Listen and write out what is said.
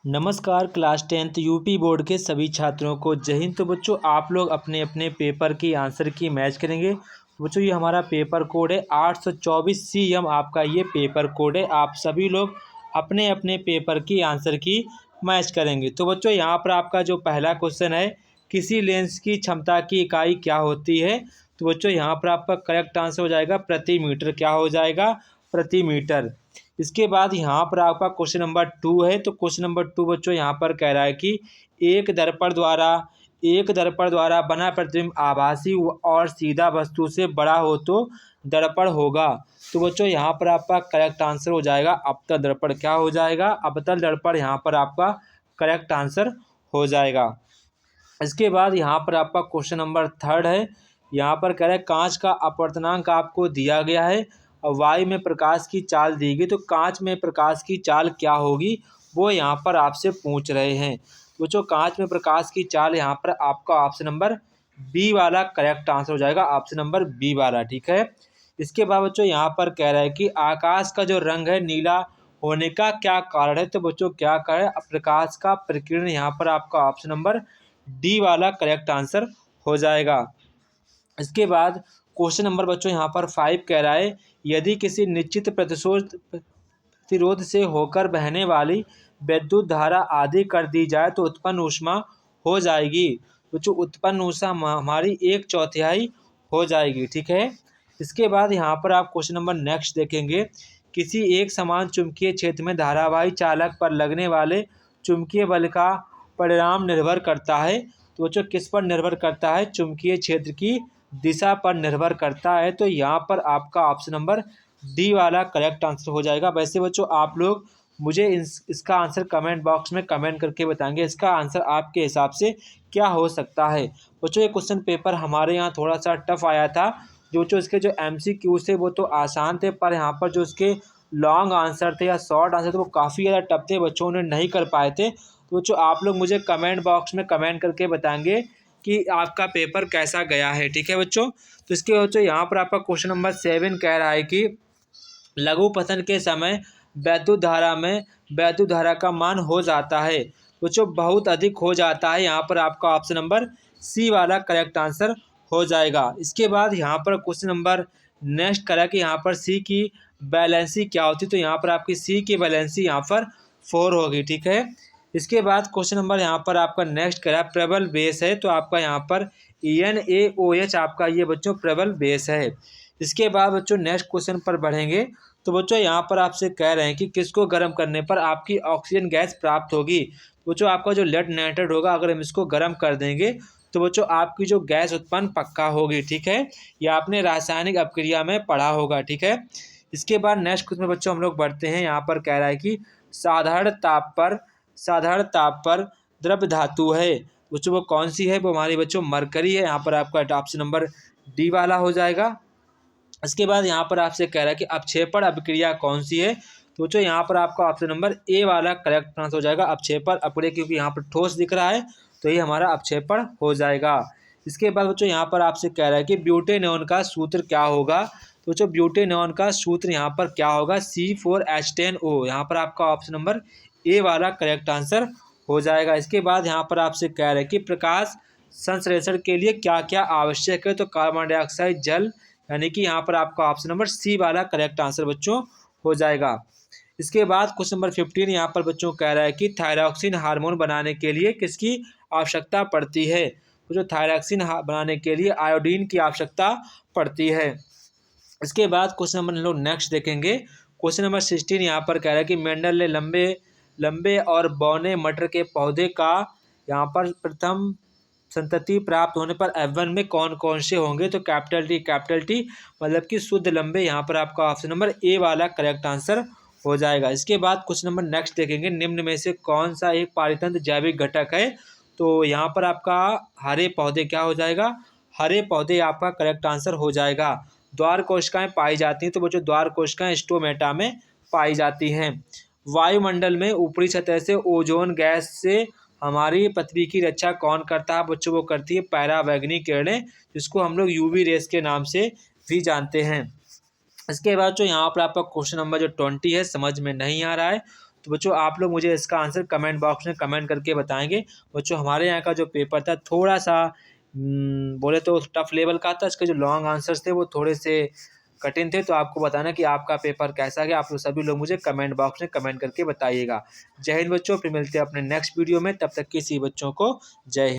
नमस्कार class 10th UP board के सभी छात्रों को जय हिंद। तो बच्चों आप लोग अपने अपने पेपर की आंसर की मैच करेंगे। तो बच्चों ये हमारा पेपर कोड है 824 CM आपका ये पेपर कोड है। आप सभी लोग अपने अपने पेपर की आंसर की मैच करेंगे। तो बच्चों यहाँ पर आपका जो पहला क्वेश्चन है, किसी लेंस की क्षमता की इकाई क्या होती है। तो बच्चों यहाँ पर आपका करेक्ट आंसर हो जाएगा प्रति मीटर। क्या हो जाएगा? प्रति मीटर। इसके बाद यहाँ पर आपका क्वेश्चन नंबर 2 है। तो क्वेश्चन नंबर 2 बच्चों यहाँ पर कह रहा है कि एक दर्पण द्वारा बना प्रतिबिंब आभासी और सीधा वस्तु से बड़ा हो तो दर्पण होगा। तो बच्चों यहाँ पर आपका करेक्ट आंसर हो जाएगा अवतल दर्पण। क्या हो जाएगा? अवतल दर्पण यहाँ पर आपका करेक्ट आंसर हो जाएगा। इसके बाद यहाँ पर आपका क्वेश्चन नंबर 3 है। यहाँ पर कह रहा है कांच का अपवर्तनांक आपको दिया गया है और वायु में प्रकाश की चाल दी गई। तो कांच में प्रकाश की चाल क्या होगी वो यहाँ पर आपसे पूछ रहे हैं। तो जो कांच में प्रकाश की चाल यहाँ पर आपका ऑप्शन नंबर बी वाला करेक्ट आंसर हो जाएगा। ऑप्शन नंबर बी वाला, ठीक है। इसके बाद बच्चों यहाँ पर कह रहा है कि आकाश का जो रंग है नीला होने का क्या कारण है। तो बच्चों क्या कारण है? प्रकाश का प्रकीर्णन। यहाँ पर आपका ऑप्शन नंबर डी वाला करेक्ट आंसर हो जाएगा। इसके बाद क्वेश्चन नंबर बच्चों यहाँ पर 5 कह रहा है यदि किसी निश्चित प्रतिरोध से होकर बहने वाली विद्युत धारा आधी कर दी जाए तो उत्पन्न ऊष्मा हो जाएगी। बच्चों उत्पन्न ऊष्मा हमारी 1/4 हो जाएगी, ठीक है। इसके बाद यहाँ पर आप क्वेश्चन नंबर नेक्स्ट देखेंगे, किसी एक समान चुंबकीय क्षेत्र में धारावाही चालक पर लगने वाले चुंबकीय बल का परिणाम निर्भर करता है। तो बच्चों किस पर निर्भर करता है? चुंबकीय क्षेत्र की दिशा पर निर्भर करता है। तो यहाँ पर आपका ऑप्शन नंबर डी वाला करेक्ट आंसर हो जाएगा। वैसे बच्चों आप लोग मुझे इसका आंसर कमेंट बॉक्स में कमेंट करके बताएंगे इसका आंसर आपके हिसाब से क्या हो सकता है। बच्चों ये क्वेश्चन पेपर हमारे यहाँ थोड़ा सा टफ आया था। जो इसके जो MCQ थे वो तो आसान थे, पर यहाँ पर जो इसके लॉन्ग आंसर थे या शॉर्ट आंसर थे वो काफ़ी ज़्यादा टफ थे, बच्चों ने नहीं कर पाए थे। तो बच्चों आप लोग मुझे कमेंट बॉक्स में कमेंट करके बताएंगे कि आपका पेपर कैसा गया है, ठीक है बच्चों। तो इसके बच्चों यहाँ पर आपका क्वेश्चन नंबर 7 कह रहा है कि लघु पतन के समय वैद्युत धारा का मान हो जाता है। बच्चों बहुत अधिक हो जाता है। यहाँ पर आपका ऑप्शन नंबर सी वाला करेक्ट आंसर हो जाएगा। इसके बाद यहाँ पर क्वेश्चन नंबर नेक्स्ट करा कि यहाँ पर सी की बैलेंसी क्या होती है। तो यहाँ पर आपकी सी की बैलेंसी यहाँ पर 4 होगी, ठीक है। इसके बाद क्वेश्चन नंबर यहाँ पर आपका नेक्स्ट करा प्रबल बेस है। तो आपका यहाँ पर NaOH आपका ये बच्चों प्रबल बेस है। इसके बाद बच्चों नेक्स्ट क्वेश्चन पर बढ़ेंगे। तो बच्चों यहाँ पर आपसे कह रहे हैं कि किसको गर्म करने पर आपकी ऑक्सीजन गैस प्राप्त होगी। बच्चों आपका जो लेड नाइट्रेट होगा अगर हम इसको गर्म कर देंगे तो बच्चों आपकी जो गैस उत्पन्न पक्का होगी, ठीक है। ये आपने रासायनिक अपक्रिया में पढ़ा होगा, ठीक है। इसके बाद नेक्स्ट क्वेश्चन में बच्चों हम लोग बढ़ते हैं। यहाँ पर कह रहा है कि साधारण ताप पर द्रव्य धातु है। बच्चों वो कौन सी है? वो हमारी बच्चों मरकरी है। यहाँ पर आपका ऑप्शन नंबर डी वाला हो जाएगा। इसके बाद यहाँ पर आपसे कह रहा है कि अपक्षेपण अभिक्रिया कौन सी है। तो बच्चों यहाँ पर आपका ऑप्शन नंबर ए वाला करेक्ट आंसर हो जाएगा अपक्षेपण अभिक्रिया, क्योंकि यहाँ पर ठोस दिख रहा है तो ये हमारा अपक्षेपण हो जाएगा। इसके बाद बच्चों यहाँ पर आपसे कह रहा है कि ब्यूटेनॉन का सूत्र क्या होगा। तो बच्चों ब्यूटेनॉन का सूत्र यहाँ पर क्या होगा? C4H10O। यहाँ पर आपका ऑप्शन नंबर ए वाला करेक्ट आंसर हो जाएगा। इसके बाद यहाँ पर आपसे कह रहे हैं कि प्रकाश संश्लेषण के लिए क्या क्या आवश्यक है। तो कार्बन डाइऑक्साइड, जल, यानी कि यहाँ पर आपका ऑप्शन नंबर सी वाला करेक्ट आंसर बच्चों हो जाएगा। इसके बाद क्वेश्चन नंबर 15 यहाँ पर बच्चों कह रहा है कि थायरॉक्सिन हार्मोन बनाने के लिए किसकी आवश्यकता पड़ती है। तो जो थायरॉक्सिन बनाने के लिए आयोडीन की आवश्यकता पड़ती है। इसके बाद क्वेश्चन नंबर लोग नेक्स्ट देखेंगे। क्वेश्चन नंबर 16 यहाँ पर कह रहा है कि मेंडल ने लंबे और बौने मटर के पौधे का यहाँ पर प्रथम संतति प्राप्त होने पर F1 में कौन कौन से होंगे। तो कैपिटल टी मतलब कि शुद्ध लंबे। यहाँ पर आपका ऑप्शन नंबर ए वाला करेक्ट आंसर हो जाएगा। इसके बाद क्वेश्चन नंबर नेक्स्ट देखेंगे, निम्न में से कौन सा एक पारितंत्र जैविक घटक है। तो यहाँ पर आपका हरे पौधे क्या हो जाएगा? हरे पौधे आपका करेक्ट आंसर हो जाएगा। द्वार कोशिकाएं पाई जाती हैं। तो बच्चों द्वार कोशिकाएं स्टोमेटा में पाई जाती हैं। वायुमंडल में ऊपरी सतह से ओजोन गैस से हमारी पृथ्वी की रक्षा कौन करता है। बच्चों वो करती है पैरावैगनी किरणें, जिसको हम लोग UV रेस के नाम से भी जानते हैं। इसके बाद जो यहाँ पर आपका क्वेश्चन नंबर जो 20 है समझ में नहीं आ रहा है तो बच्चों आप लोग मुझे इसका आंसर कमेंट बॉक्स में कमेंट करके बताएंगे। बच्चों हमारे यहाँ का जो पेपर था थोड़ा सा बोले तो टफ लेवल का था, इसके जो लॉन्ग आंसर्स थे वो थोड़े से कठिन थे। तो आपको बताना कि आपका पेपर कैसा गया, आप लोग सभी लोग मुझे कमेंट बॉक्स में कमेंट करके बताइएगा। जय हिंद बच्चों, फिर मिलते हैं अपने नेक्स्ट वीडियो में, तब तक किसी बच्चों को जय हिंद।